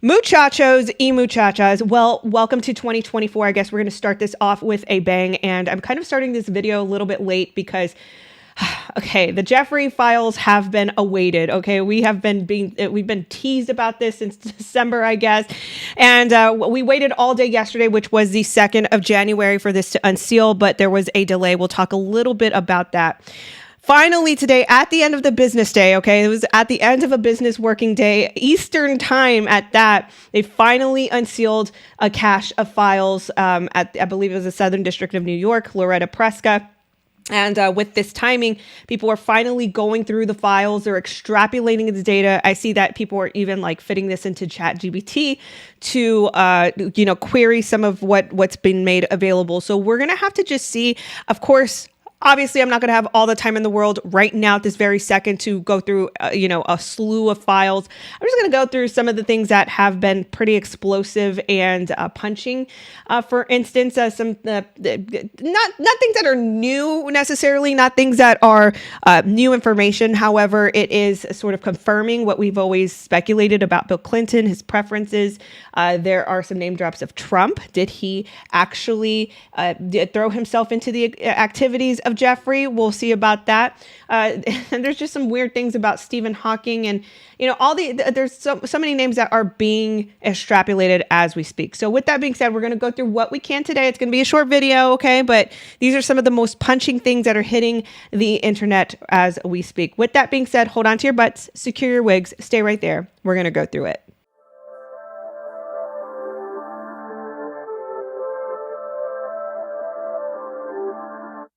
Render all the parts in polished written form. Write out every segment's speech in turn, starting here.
Muchachos y muchachas, well, welcome to 2024. I guess we're going to start this off with a bang, and I'm kind of starting this video a little bit late because, okay, the Jeffrey files have been awaited. Okay, we've been teased about this since December, I guess, and we waited all day yesterday, which was the 2nd of January, for this to unseal, but there was a delay. We'll talk a little bit about that. Finally today, at the end of the business day, okay, it was at the end of a business working day, Eastern time at that, they finally unsealed a cache of files at, I believe it was the Southern District of New York, Loretta Preska. And with this timing, people are finally going through the files. They're extrapolating the data. I see that people are even like fitting this into ChatGPT to, query some of what's been made available. So we're going to have to just see, of course. Obviously, I'm not going to have all the time in the world right now at this very second to go through, a slew of files. I'm just going to go through some of the things that have been pretty explosive and punching. For instance, not things that are new necessarily, not things that are new information. However, it is sort of confirming what we've always speculated about Bill Clinton, his preferences. There are some name drops of Trump. Did he actually throw himself into the activities of Jeffrey? We'll see about that. And there's just some weird things about Stephen Hawking, and there's so many names that are being extrapolated as we speak. So with that being said, we're going to go through what we can today. It's going to be a short video, okay? But these are some of the most punching things that are hitting the internet as we speak. With that being said, hold on to your butts, secure your wigs, stay right there. We're going to go through it.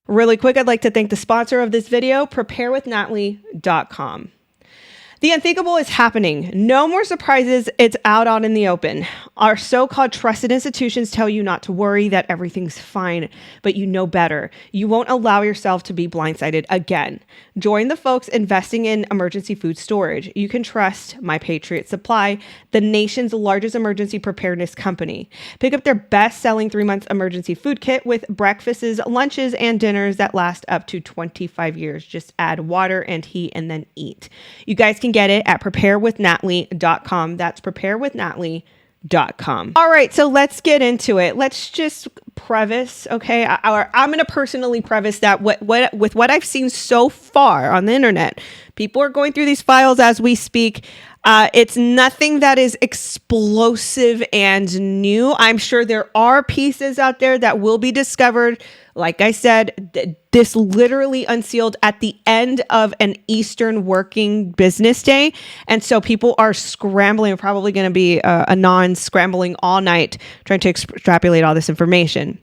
Really quick, I'd like to thank the sponsor of this video, preparewithnatalie.com. The unthinkable is happening. No more surprises. It's out in the open. Our so-called trusted institutions tell you not to worry, that everything's fine, but you know better. You won't allow yourself to be blindsided again. Join the folks investing in emergency food storage. You can trust My Patriot Supply, the nation's largest emergency preparedness company. Pick up their best-selling 3-month emergency food kit with breakfasts, lunches, and dinners that last up to 25 years. Just add water and heat and then eat. You guys can get it at preparewithnatalie.com. That's preparewithnatalie.com. All right, so let's get into it. Let's just preface, okay? I'm going to personally preface that with what I've seen so far on the internet, people are going through these files as we speak. It's nothing that is explosive and new. I'm sure there are pieces out there that will be discovered. Like I said, this literally unsealed at the end of an Eastern working business day. And so people are scrambling, probably going to be scrambling all night trying to extrapolate all this information.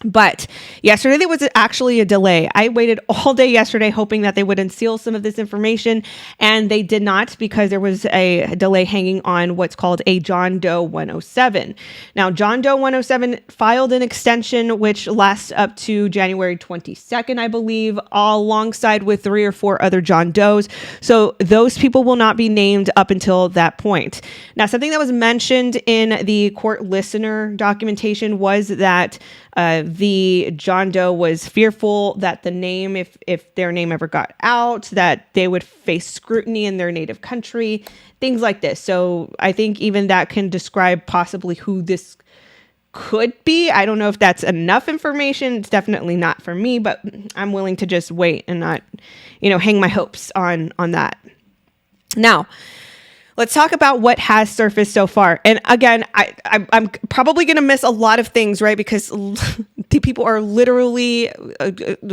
But yesterday there was actually a delay. I waited all day yesterday hoping that they would unseal some of this information, and they did not, because there was a delay hanging on what's called a John Doe 107. Now, John Doe 107 filed an extension which lasts up to January 22nd, I believe, alongside with 3 or 4 other John Does. So those people will not be named up until that point. Now, something that was mentioned in the court listener documentation was that the John Doe was fearful that the name, if their name ever got out, that they would face scrutiny in their native country, things like this. So I think even that can describe possibly who this could be. I don't know if that's enough information. It's definitely not for me, but I'm willing to just wait and not, hang my hopes on that. Now, let's talk about what has surfaced so far. And again, I'm probably going to miss a lot of things, right? Because people are literally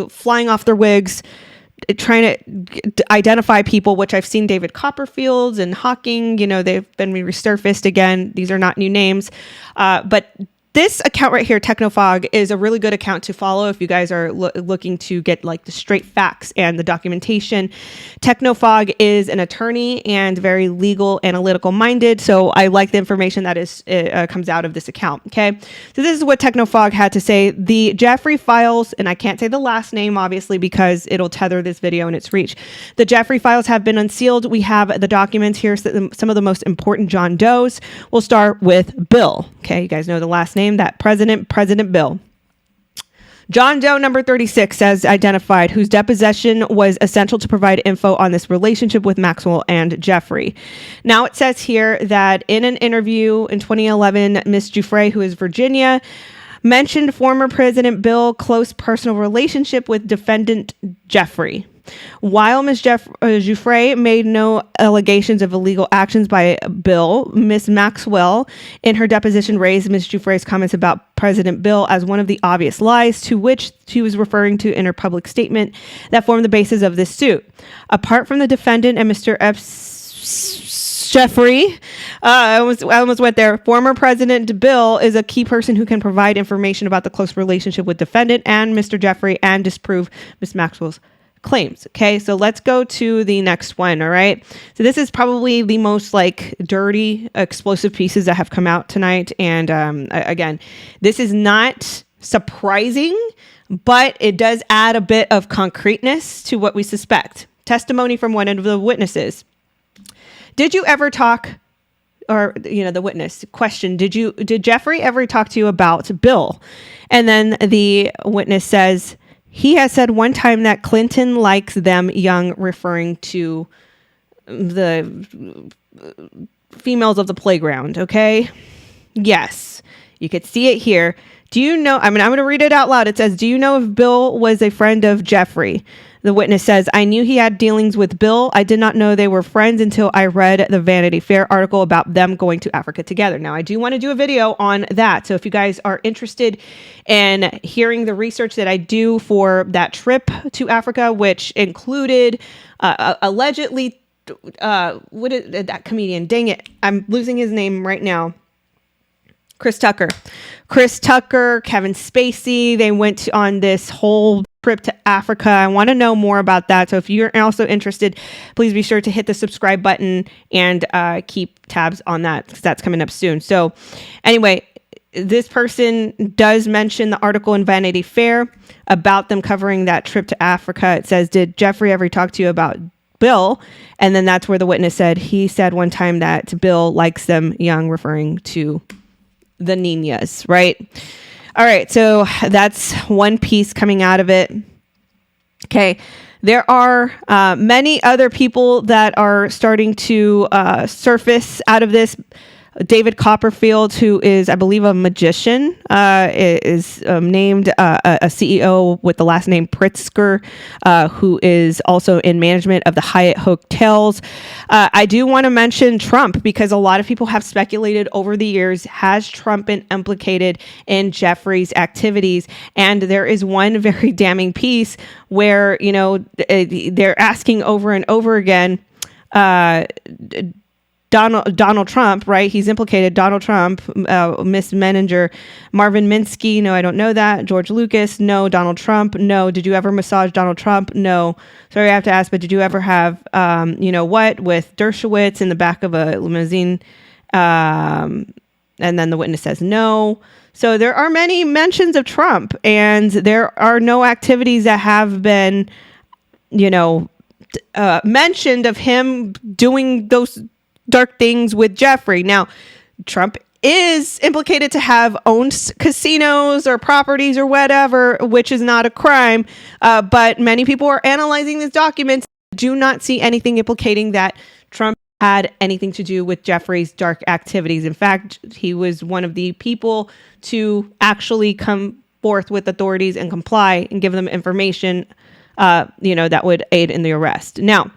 flying off their wigs, trying to identify people, which I've seen David Copperfield and Hawking, they've been resurfaced again. These are not new names. But this account right here, Technofog, is a really good account to follow if you guys are looking to get like the straight facts and the documentation. Technofog is an attorney and very legal, analytical minded. So I like the information that comes out of this account. Okay. So this is what Technofog had to say. The Jeffrey files, and I can't say the last name, obviously, because it'll tether this video and its reach. The Jeffrey files have been unsealed. We have the documents here. Some of the most important John Does. We'll start with Bill. Okay. You guys know the last name, that President Bill. John Doe number 36 as identified, whose deposition was essential to provide info on this relationship with Maxwell and Jeffrey. Now it says here that in an interview in 2011, Miss Giuffre, who is Virginia, mentioned former President Bill's close personal relationship with defendant Jeffrey. While Ms. Giuffre made no allegations of illegal actions by Bill, Ms. Maxwell, in her deposition, raised Ms. Giuffre's comments about President Bill as one of the obvious lies to which she was referring to in her public statement that formed the basis of this suit. Apart from the defendant and Mr. Jeffrey, I almost went there. Former President Bill is a key person who can provide information about the close relationship with defendant and Mr. Jeffrey and disprove Ms. Maxwell's claims. Okay, so let's go to the next one. All right, so this is probably the most like dirty, explosive pieces that have come out tonight. And again, this is not surprising, but it does add a bit of concreteness to what we suspect. Testimony from one of the witnesses. Did you ever talk, or the witness question, did Jeffrey ever talk to you about Bill? And then the witness says, he has said one time that Clinton likes them young, referring to the females of the playground. Okay. Yes. You could see it here. Do you know, I'm going to read it out loud. It says, do you know if Bill was a friend of Jeffrey? The witness says, I knew he had dealings with Bill. I did not know they were friends until I read the Vanity Fair article about them going to Africa together. Now, I do want to do a video on that. So if you guys are interested in hearing the research that I do for that trip to Africa, which included allegedly, what is that comedian? Dang it. I'm losing his name right now. Chris Tucker, Kevin Spacey, they went on this whole trip to Africa. I want to know more about that. So if you're also interested, please be sure to hit the subscribe button and keep tabs on that because that's coming up soon. So anyway, this person does mention the article in Vanity Fair about them covering that trip to Africa. It says, did Jeffrey ever talk to you about Bill? And then that's where the witness said, he said one time that Bill likes them young, referring to the Ninas, right? All right, so that's one piece coming out of it. Okay, there are many other people that are starting to surface out of this. David Copperfield, who is, I believe, a magician, is named a CEO with the last name Pritzker, who is also in management of the Hyatt Hotels. I do want to mention Trump because a lot of people have speculated over the years, has Trump been implicated in Jeffrey's activities? And there is one very damning piece where, they're asking over and over again, Donald Trump, right? He's implicated. Donald Trump, Miss Menninger, Marvin Minsky. No, I don't know that. George Lucas. No. Donald Trump. No. Did you ever massage Donald Trump? No. Sorry, I have to ask, but did you ever have, with Dershowitz in the back of a limousine? And then the witness says no. So there are many mentions of Trump, and there are no activities that have been, mentioned of him doing those dark things with Jeffrey. Now, Trump is implicated to have owned casinos or properties or whatever, which is not a crime. But many people are analyzing these documents, do not see anything implicating that Trump had anything to do with Jeffrey's dark activities. In fact, he was one of the people to actually come forth with authorities and comply and give them information, that would aid in the arrest. Now,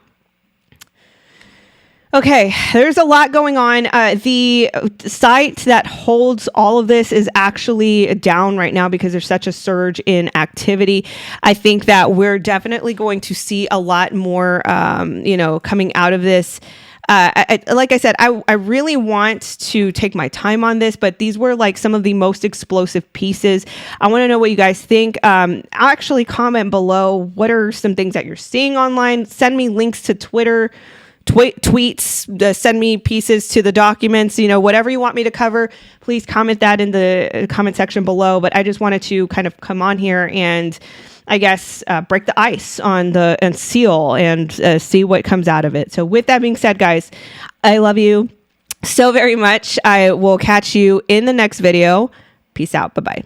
okay, there's a lot going on. The site that holds all of this is actually down right now because there's such a surge in activity. I think that we're definitely going to see a lot more, coming out of this. Like I said, I really want to take my time on this, but these were like some of the most explosive pieces. I want to know what you guys think. Actually comment below. What are some things that you're seeing online? Send me links to Twitter, tweets, send me pieces to the documents, whatever you want me to cover, please comment that in the comment section below. But I just wanted to kind of come on here and I guess break the ice on the Unseal and see what comes out of it. So with that being said, guys, I love you so very much. I will catch you in the next video. Peace out. Bye-bye.